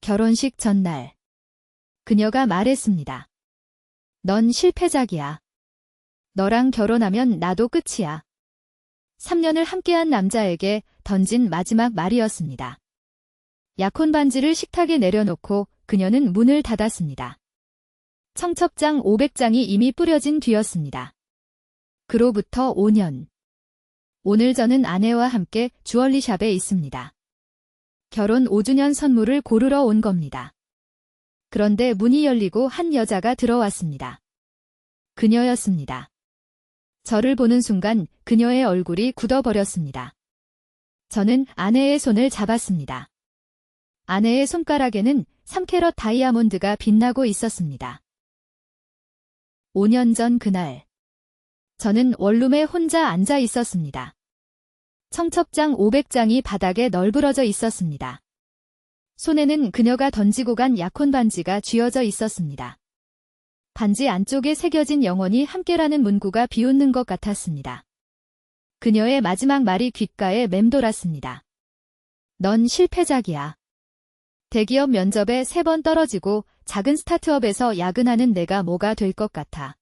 결혼식 전날. 그녀가 말했습니다. 넌 실패작이야. 너랑 결혼하면 나도 끝이야. 3년을 함께한 남자에게 던진 마지막 말이었습니다. 약혼 반지를 식탁에 내려놓고 그녀는 문을 닫았습니다. 청첩장 500장이 이미 뿌려진 뒤였습니다. 그로부터 5년. 오늘 저는 아내와 함께 주얼리샵에 있습니다. 결혼 5주년 선물을 고르러 온 겁니다. 그런데 문이 열리고 한 여자가 들어왔습니다. 그녀였습니다. 저를 보는 순간 그녀의 얼굴이 굳어버렸습니다. 저는 아내의 손을 잡았습니다. 아내의 손가락에는 3캐럿 다이아몬드가 빛나고 있었습니다. 5년 전 그날. 저는 원룸에 혼자 앉아 있었습니다. 청첩장 500장이 바닥에 널브러져 있었습니다. 손에는 그녀가 던지고 간 약혼 반지가 쥐어져 있었습니다. 반지 안쪽에 새겨진 영원히 함께라는 문구가 비웃는 것 같았습니다. 그녀의 마지막 말이 귓가에 맴돌았습니다. 넌 실패작이야. 대기업 면접에 3번 떨어지고 작은 스타트업에서 야근하는 내가 뭐가 될 것 같아.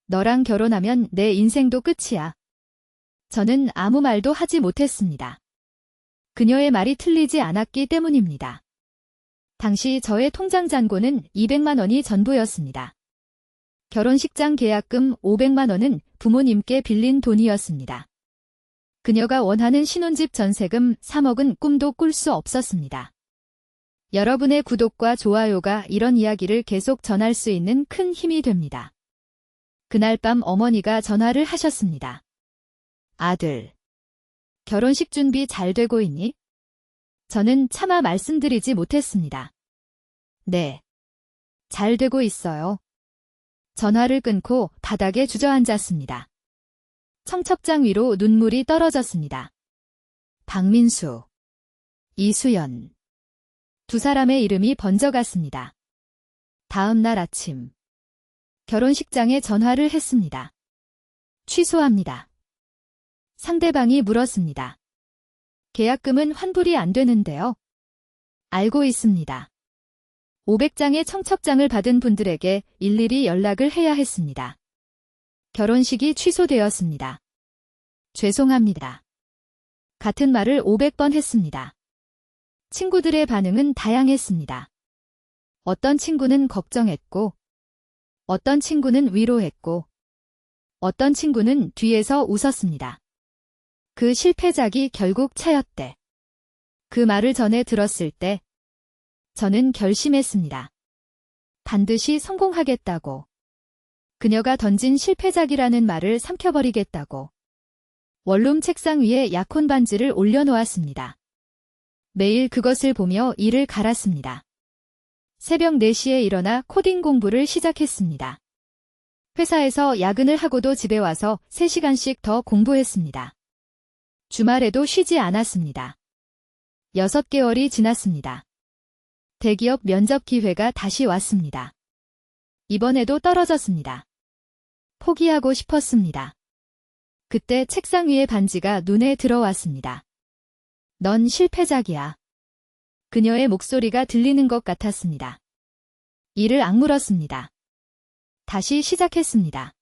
너랑 결혼하면 내 인생도 끝이야. 저는 아무 말도 하지 못했습니다. 그녀의 말이 틀리지 않았기 때문입니다. 당시 저의 통장 잔고는 200만 원이 전부였습니다. 결혼식장 계약금 500만 원은 부모님께 빌린 돈이었습니다. 그녀가 원하는 신혼집 전세금 3억은 꿈도 꿀 수 없었습니다. 여러분의 구독과 좋아요가 이런 이야기를 계속 전할 수 있는 큰 힘이 됩니다. 그날 밤 어머니가 전화를 하셨습니다. 아들, 결혼식 준비 잘 되고 있니? 저는 차마 말씀드리지 못했습니다. 네, 잘 되고 있어요. 전화를 끊고 바닥에 주저앉았습니다. 청첩장 위로 눈물이 떨어졌습니다. 박민수, 이수연. 2사람의 이름이 번져갔습니다. 다음 날 아침. 결혼식장에 전화를 했습니다. 취소합니다. 상대방이 물었습니다. 계약금은 환불이 안 되는데요. 알고 있습니다. 500장의 청첩장을 받은 분들에게 일일이 연락을 해야 했습니다. 결혼식이 취소되었습니다. 죄송합니다. 같은 말을 500번 했습니다. 친구들의 반응은 다양했습니다. 어떤 친구는 걱정했고, 어떤 친구는 위로했고, 어떤 친구는 뒤에서 웃었습니다. 그 실패작이 결국 차였대. 그 말을 전해 들었을 때 저는 결심했습니다. 반드시 성공하겠다고. 그녀가 던진 실패작이라는 말을 삼켜버리겠다고. 원룸 책상 위에 약혼 반지를 올려놓았습니다. 매일 그것을 보며 이를 갈았습니다. 새벽 4시에 일어나 코딩 공부를 시작했습니다. 회사에서 야근을 하고도 집에 와서 3시간씩 더 공부했습니다. 주말에도 쉬지 않았습니다. 6개월이 지났습니다. 대기업 면접 기회가 다시 왔습니다. 이번에도 떨어졌습니다. 포기하고 싶었습니다. 그때 책상 위의 반지가 눈에 들어왔습니다. 넌 실패작이야. 그녀의 목소리가 들리는 것 같았습니다. 이를 악물었습니다. 다시 시작했습니다.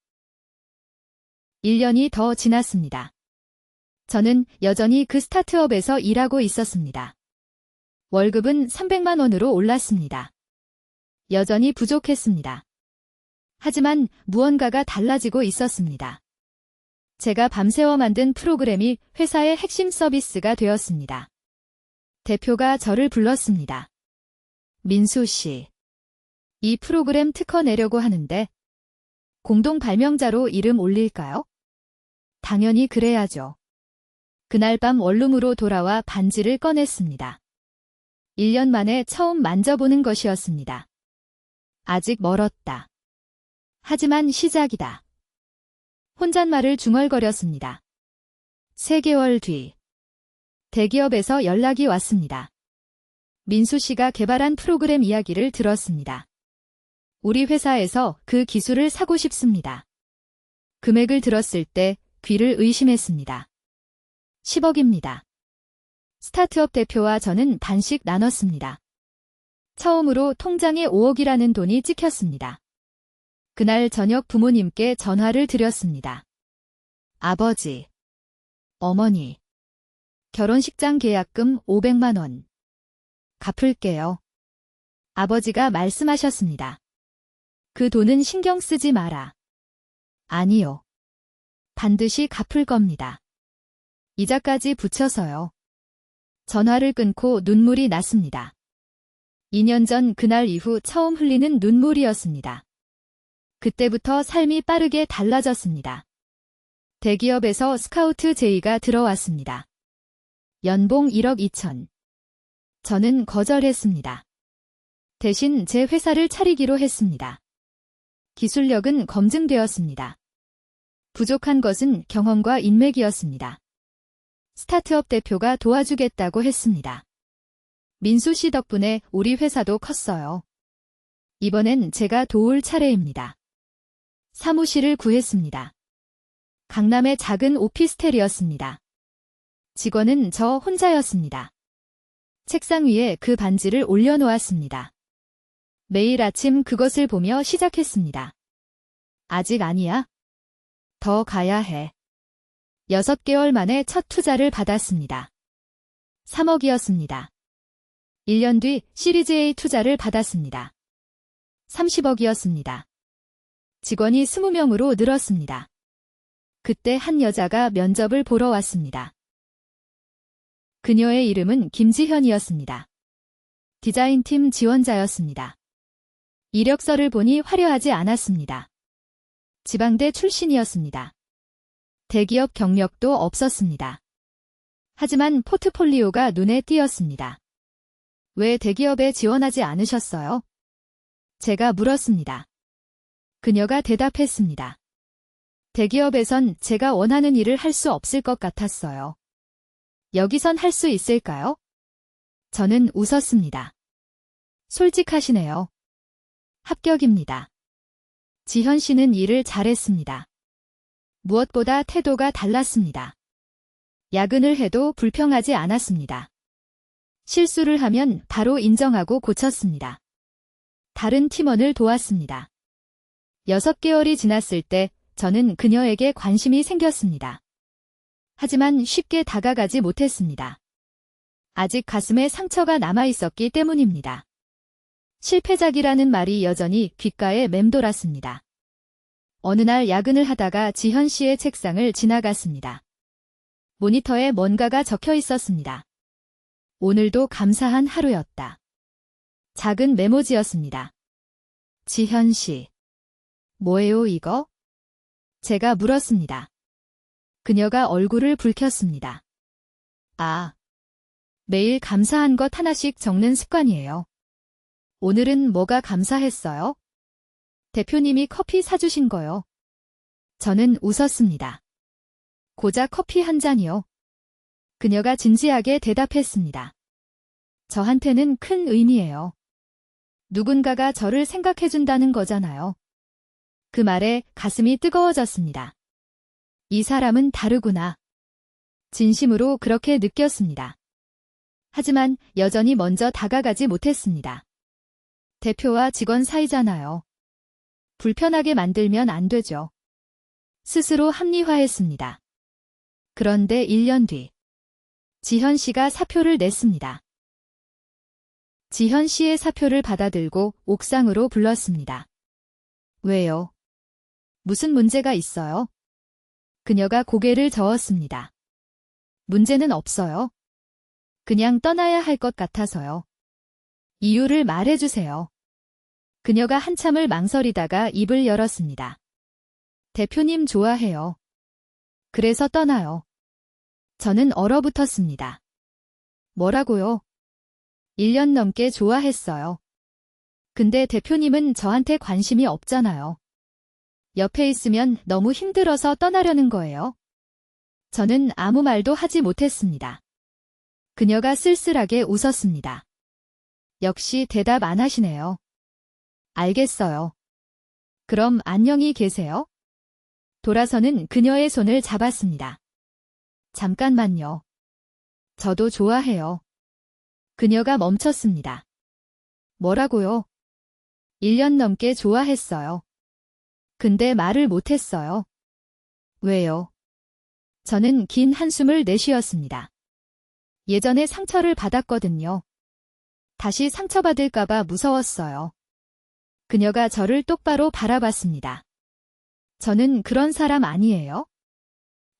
1년이 더 지났습니다. 저는 여전히 그 스타트업에서 일하고 있었습니다. 월급은 300만 원으로 올랐습니다. 여전히 부족했습니다. 하지만 무언가가 달라지고 있었습니다. 제가 밤새워 만든 프로그램이 회사의 핵심 서비스가 되었습니다. 대표가 저를 불렀습니다. 민수 씨, 이 프로그램 특허 내려고 하는데 공동 발명자로 이름 올릴까요? 당연히 그래야죠. 그날 밤 원룸으로 돌아와 반지를 꺼냈습니다. 1년 만에 처음 만져보는 것이었습니다. 아직 멀었다. 하지만 시작이다. 혼잣말을 중얼거렸습니다. 3개월 뒤. 대기업에서 연락이 왔습니다. 민수 씨가 개발한 프로그램 이야기를 들었습니다. 우리 회사에서 그 기술을 사고 싶습니다. 금액을 들었을 때 귀를 의심했습니다. 10억입니다. 스타트업 대표와 저는 반씩 나눴습니다. 처음으로 통장에 5억이라는 돈이 찍혔습니다. 그날 저녁 부모님께 전화를 드렸습니다. 아버지, 어머니, 결혼식장 계약금 500만 원. 갚을게요. 아버지가 말씀하셨습니다. 그 돈은 신경 쓰지 마라. 아니요. 반드시 갚을 겁니다. 이자까지 붙여서요. 전화를 끊고 눈물이 났습니다. 2년 전 그날 이후 처음 흘리는 눈물이었습니다. 그때부터 삶이 빠르게 달라졌습니다. 대기업에서 스카우트 제의가 들어왔습니다. 연봉 1억 2천. 저는 거절했습니다. 대신 제 회사를 차리기로 했습니다. 기술력은 검증되었습니다. 부족한 것은 경험과 인맥이었습니다. 스타트업 대표가 도와주겠다고 했습니다. 민수 씨 덕분에 우리 회사도 컸어요. 이번엔 제가 도울 차례입니다. 사무실을 구했습니다. 강남의 작은 오피스텔이었습니다. 직원은 저 혼자였습니다. 책상 위에 그 반지를 올려놓았습니다. 매일 아침 그것을 보며 시작했습니다. 아직 아니야? 더 가야 해. 6개월 만에 첫 투자를 받았습니다. 3억이었습니다. 1년 뒤 시리즈 A 투자를 받았습니다. 30억이었습니다. 직원이 20명으로 늘었습니다. 그때 한 여자가 면접을 보러 왔습니다. 그녀의 이름은 김지현이었습니다. 디자인팀 지원자였습니다. 이력서를 보니 화려하지 않았습니다. 지방대 출신이었습니다. 대기업 경력도 없었습니다. 하지만 포트폴리오가 눈에 띄었습니다. 왜 대기업에 지원하지 않으셨어요? 제가 물었습니다. 그녀가 대답했습니다. 대기업에선 제가 원하는 일을 할 수 없을 것 같았어요. 여기선 할 수 있을까요? 저는 웃었습니다. 솔직하시네요. 합격입니다. 지현 씨는 일을 잘했습니다. 무엇보다 태도가 달랐습니다. 야근을 해도 불평하지 않았습니다. 실수를 하면 바로 인정하고 고쳤습니다. 다른 팀원을 도왔습니다. 6개월이 지났을 때 저는 그녀에게 관심이 생겼습니다. 하지만 쉽게 다가가지 못했습니다. 아직 가슴에 상처가 남아있었기 때문입니다. 실패작이라는 말이 여전히 귓가에 맴돌았습니다. 어느 날 야근을 하다가 지현 씨의 책상을 지나갔습니다. 모니터에 뭔가가 적혀 있었습니다. 오늘도 감사한 하루였다. 작은 메모지였습니다. 지현 씨. 뭐예요 이거? 제가 물었습니다. 그녀가 얼굴을 붉혔습니다. 아, 매일 감사한 것 하나씩 적는 습관이에요. 오늘은 뭐가 감사했어요? 대표님이 커피 사주신 거요. 저는 웃었습니다. 고작 커피 한 잔이요. 그녀가 진지하게 대답했습니다. 저한테는 큰 의미예요. 누군가가 저를 생각해준다는 거잖아요. 그 말에 가슴이 뜨거워졌습니다. 이 사람은 다르구나. 진심으로 그렇게 느꼈습니다. 하지만 여전히 먼저 다가가지 못했습니다. 대표와 직원 사이잖아요. 불편하게 만들면 안 되죠. 스스로 합리화했습니다. 그런데 1년 뒤, 지현 씨가 사표를 냈습니다. 지현 씨의 사표를 받아들고 옥상으로 불렀습니다. 왜요? 무슨 문제가 있어요? 그녀가 고개를 저었습니다. 문제는 없어요. 그냥 떠나야 할 것 같아서요. 이유를 말해주세요. 그녀가 한참을 망설이다가 입을 열었습니다. 대표님 좋아해요. 그래서 떠나요. 저는 얼어붙었습니다. 뭐라고요? 1년 넘게 좋아했어요. 근데 대표님은 저한테 관심이 없잖아요. 옆에 있으면 너무 힘들어서 떠나려는 거예요. 저는 아무 말도 하지 못했습니다. 그녀가 쓸쓸하게 웃었습니다. 역시 대답 안 하시네요. 알겠어요. 그럼 안녕히 계세요. 돌아서는 그녀의 손을 잡았습니다. 잠깐만요. 저도 좋아해요. 그녀가 멈췄습니다. 뭐라고요? 1년 넘게 좋아했어요. 근데 말을 못했어요. 왜요? 저는 긴 한숨을 내쉬었습니다. 예전에 상처를 받았거든요. 다시 상처받을까봐 무서웠어요. 그녀가 저를 똑바로 바라봤습니다. 저는 그런 사람 아니에요?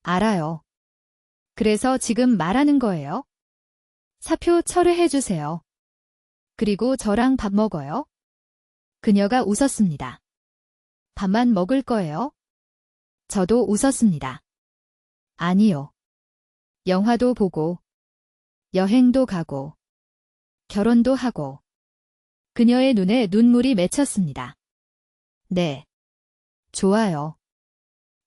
알아요. 그래서 지금 말하는 거예요? 사표 철회해주세요. 그리고 저랑 밥 먹어요? 그녀가 웃었습니다. 밥만 먹을 거예요? 저도 웃었습니다. 아니요. 영화도 보고, 여행도 가고, 결혼도 하고. 그녀의 눈에 눈물이 맺혔습니다. 네. 좋아요.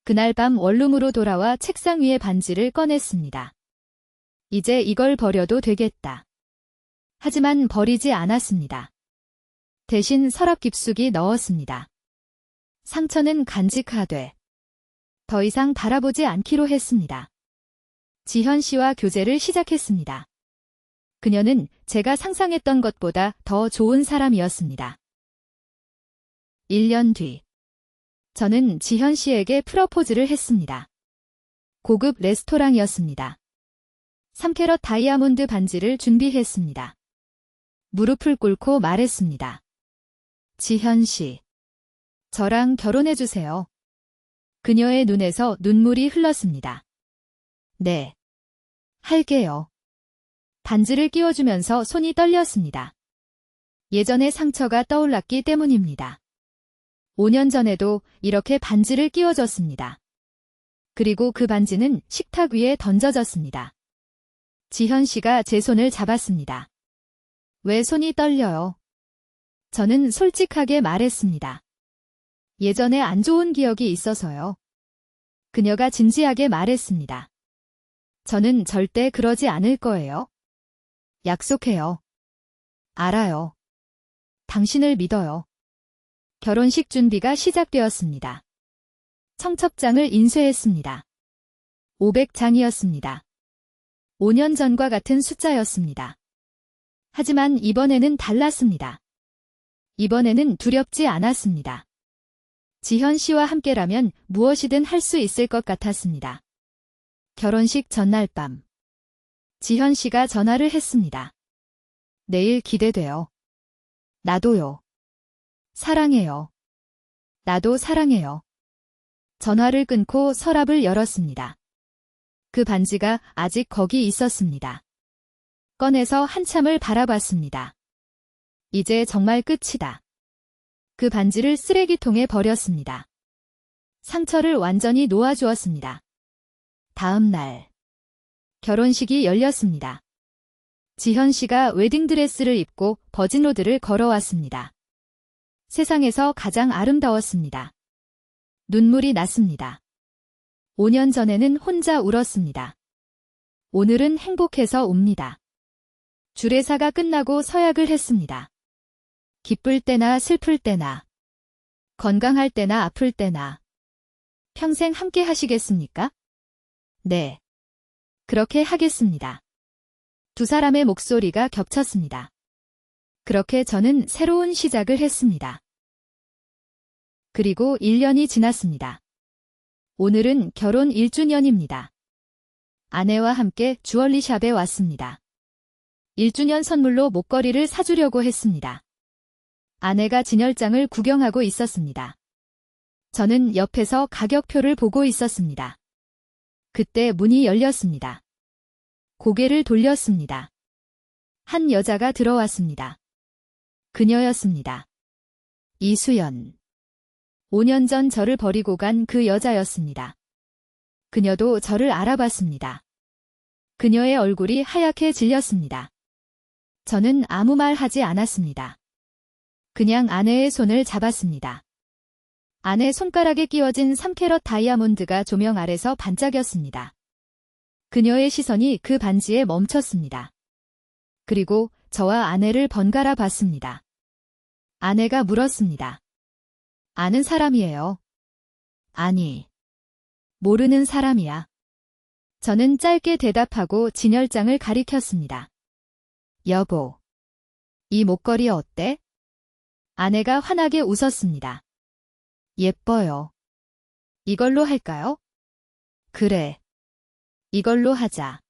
그날 밤 원룸으로 돌아와 책상 위에 반지를 꺼냈습니다. 이제 이걸 버려도 되겠다. 하지만 버리지 않았습니다. 대신 서랍 깊숙이 넣었습니다. 상처는 간직하되 더 이상 바라보지 않기로 했습니다. 지현 씨와 교제를 시작했습니다. 그녀는 제가 상상했던 것보다 더 좋은 사람이었습니다. 1년 뒤, 저는 지현 씨에게 프러포즈를 했습니다. 고급 레스토랑이었습니다. 3캐럿 다이아몬드 반지를 준비했습니다. 무릎을 꿇고 말했습니다. 지현 씨, 저랑 결혼해주세요. 그녀의 눈에서 눈물이 흘렀습니다. 네. 할게요. 반지를 끼워주면서 손이 떨렸습니다. 예전의 상처가 떠올랐기 때문입니다. 5년 전에도 이렇게 반지를 끼워줬습니다. 그리고 그 반지는 식탁 위에 던져졌습니다. 지현 씨가 제 손을 잡았습니다. 왜 손이 떨려요? 저는 솔직하게 말했습니다. 예전에 안 좋은 기억이 있어서요. 그녀가 진지하게 말했습니다. 저는 절대 그러지 않을 거예요. 약속해요. 알아요. 당신을 믿어요. 결혼식 준비가 시작되었습니다. 청첩장을 인쇄했습니다. 500장이었습니다. 5년 전과 같은 숫자였습니다. 하지만 이번에는 달랐습니다. 이번에는 두렵지 않았습니다. 지현 씨와 함께라면 무엇이든 할 수 있을 것 같았습니다. 결혼식 전날 밤, 지현 씨가 전화를 했습니다. 내일 기대돼요. 나도요. 사랑해요. 나도 사랑해요. 전화를 끊고 서랍을 열었습니다. 그 반지가 아직 거기 있었습니다. 꺼내서 한참을 바라봤습니다. 이제 정말 끝이다. 그 반지를 쓰레기통에 버렸습니다. 상처를 완전히 놓아주었습니다. 다음 날, 결혼식이 열렸습니다. 지현 씨가 웨딩드레스를 입고 버진로드를 걸어왔습니다. 세상에서 가장 아름다웠습니다. 눈물이 났습니다. 5년 전에는 혼자 울었습니다. 오늘은 행복해서 웁니다. 주례사가 끝나고 서약을 했습니다. 기쁠 때나 슬플 때나, 건강할 때나 아플 때나, 평생 함께 하시겠습니까? 네. 그렇게 하겠습니다. 두 사람의 목소리가 겹쳤습니다. 그렇게 저는 새로운 시작을 했습니다. 그리고 1년이 지났습니다. 오늘은 결혼 1주년입니다. 아내와 함께 주얼리샵에 왔습니다. 1주년 선물로 목걸이를 사주려고 했습니다. 아내가 진열장을 구경하고 있었습니다. 저는 옆에서 가격표를 보고 있었습니다. 그때 문이 열렸습니다. 고개를 돌렸습니다. 한 여자가 들어왔습니다. 그녀였습니다. 이수연. 5년 전 저를 버리고 간 그 여자였습니다. 그녀도 저를 알아봤습니다. 그녀의 얼굴이 하얗게 질렸습니다. 저는 아무 말 하지 않았습니다. 그냥 아내의 손을 잡았습니다. 아내 손가락에 끼워진 3캐럿 다이아몬드가 조명 아래서 반짝였습니다. 그녀의 시선이 그 반지에 멈췄습니다. 그리고 저와 아내를 번갈아 봤습니다. 아내가 물었습니다. 아는 사람이에요. 아니, 모르는 사람이야. 저는 짧게 대답하고 진열장을 가리켰습니다. 여보, 이 목걸이 어때? 아내가 환하게 웃었습니다. 예뻐요. 이걸로 할까요? 그래. 이걸로 하자.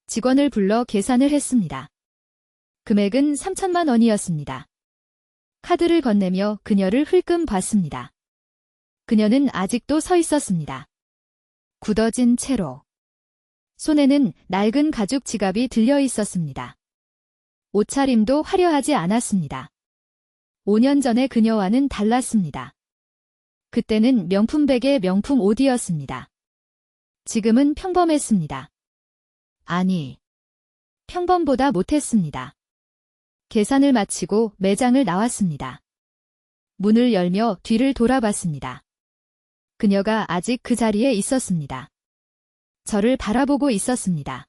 직원을 불러 계산을 했습니다. 금액은 3천만 원이었습니다. 카드를 건네며 그녀를 흘끔 봤습니다. 그녀는 아직도 서 있었습니다. 굳어진 채로. 손에는 낡은 가죽 지갑이 들려 있었습니다. 옷차림도 화려하지 않았습니다. 5년 전의 그녀와는 달랐습니다. 그때는 명품백에 명품 옷이었습니다. 지금은 평범했습니다. 아니, 평범보다 못했습니다. 계산을 마치고 매장을 나왔습니다. 문을 열며 뒤를 돌아봤습니다. 그녀가 아직 그 자리에 있었습니다. 저를 바라보고 있었습니다.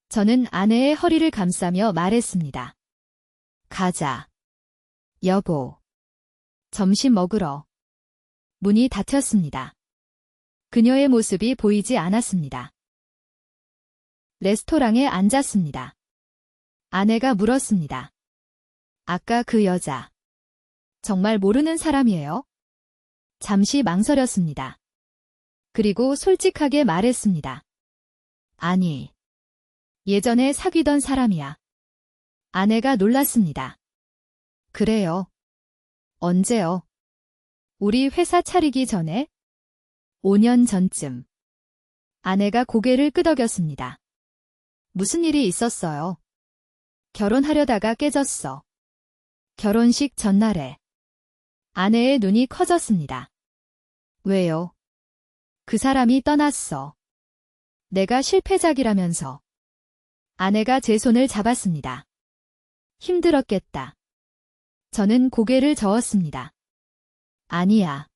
저는 아내의 허리를 감싸며 말했습니다. 가자. 여보. 점심 먹으러. 문이 닫혔습니다. 그녀의 모습이 보이지 않았습니다. 레스토랑에 앉았습니다. 아내가 물었습니다. 아까 그 여자. 정말 모르는 사람이에요? 잠시 망설였습니다. 그리고 솔직하게 말했습니다. 아니. 예전에 사귀던 사람이야. 아내가 놀랐습니다. 그래요. 언제요? 우리 회사 차리기 전에? 5년 전쯤. 아내가 고개를 끄덕였습니다. 무슨 일이 있었어요? 결혼하려다가 깨졌어. 결혼식 전날에. 아내의 눈이 커졌습니다. 왜요? 그 사람이 떠났어. 내가 실패작이라면서. 아내가 제 손을 잡았습니다. 힘들었겠다. 저는 고개를 저었습니다. 아니야.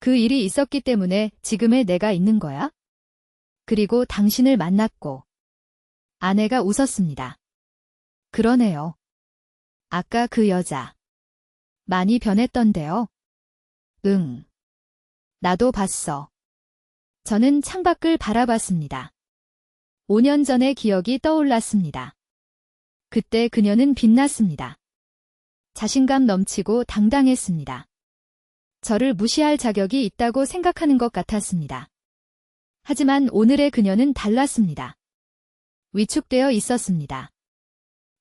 그 일이 있었기 때문에 지금의 내가 있는 거야? 그리고 당신을 만났고. 아내가 웃었습니다. 그러네요. 아까 그 여자. 많이 변했던데요? 응. 나도 봤어. 저는 창밖을 바라봤습니다. 5년 전의 기억이 떠올랐습니다. 그때 그녀는 빛났습니다. 자신감 넘치고 당당했습니다. 저를 무시할 자격이 있다고 생각하는 것 같았습니다. 하지만 오늘의 그녀는 달랐습니다. 위축되어 있었습니다.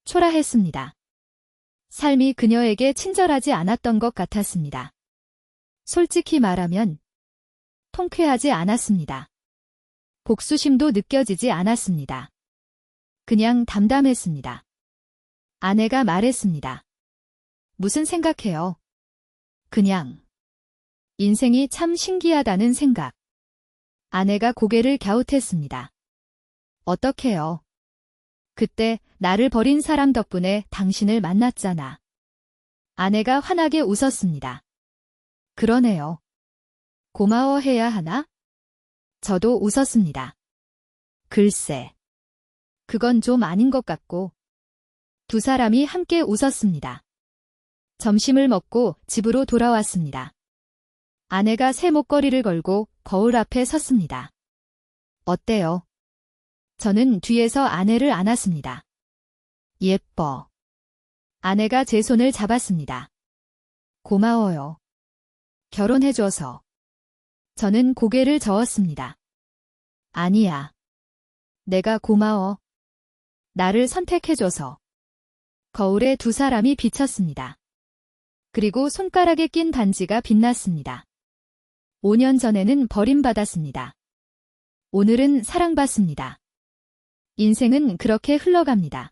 초라했습니다. 삶이 그녀에게 친절하지 않았던 것 같았습니다. 솔직히 말하면 통쾌하지 않았습니다. 복수심도 느껴지지 않았습니다. 그냥 담담했습니다. 아내가 말했습니다. 무슨 생각해요? 그냥. 인생이 참 신기하다는 생각. 아내가 고개를 갸웃했습니다. 어떡해요? 그때 나를 버린 사람 덕분에 당신을 만났잖아. 아내가 환하게 웃었습니다. 그러네요. 고마워해야 하나? 저도 웃었습니다. 글쎄. 그건 좀 아닌 것 같고. 두 사람이 함께 웃었습니다. 점심을 먹고 집으로 돌아왔습니다. 아내가 새 목걸이를 걸고 거울 앞에 섰습니다. 어때요? 저는 뒤에서 아내를 안았습니다. 예뻐. 아내가 제 손을 잡았습니다. 고마워요. 결혼해줘서. 저는 고개를 저었습니다. 아니야. 내가 고마워. 나를 선택해줘서. 거울에 두 사람이 비쳤습니다. 그리고 손가락에 낀 반지가 빛났습니다. 5년 전에는 버림받았습니다. 오늘은 사랑받습니다. 인생은 그렇게 흘러갑니다.